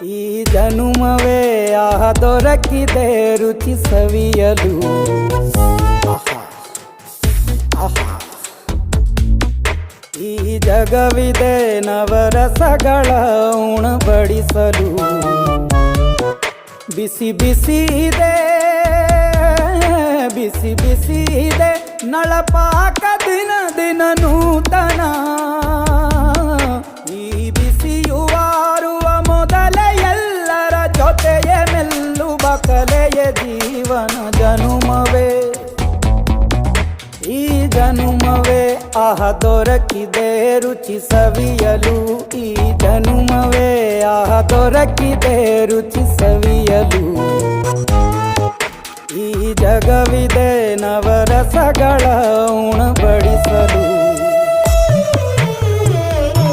ಈ ಜನುಮವೇ ಆಹ ದೊರಕಿದೆ ರುಚಿ ಸವಿಯಲು. ಈ ಜಗವಿದೆ ನವರಸಗಳ ಉಣಬಡಿಸಲು. ಬಿಸಿ ಬಿಸಿ ಇದೆ, ಬಿಸಿ ಬಿಸಿ ಇದೆ ನಳಪಾಕ ದಿನ ದಿನ ನೂತನ. ಈ ಬಿಸಿಯುವಾರುವ ಮೊದಲೇ ಎಲ್ಲರ ಜೊತೆಯೇ ಮೆಲ್ಲುವ ಕಲೆಯ ಜೀವನ ಜನುಮವೇ. ಈ ಜನುಮವೇ ಆಹ ದೊರಕಿದೆ ರುಚಿ ಸವಿಯಲು. ಈ ಜನುಮವೇ ಆಹ ದೊರಕಿದೆ ರುಚಿ ಸವಿಯಲು. ಈ ಜಗವಿದೆ ನವರಸಗಳ ಉಣಬಡಿಸಲು.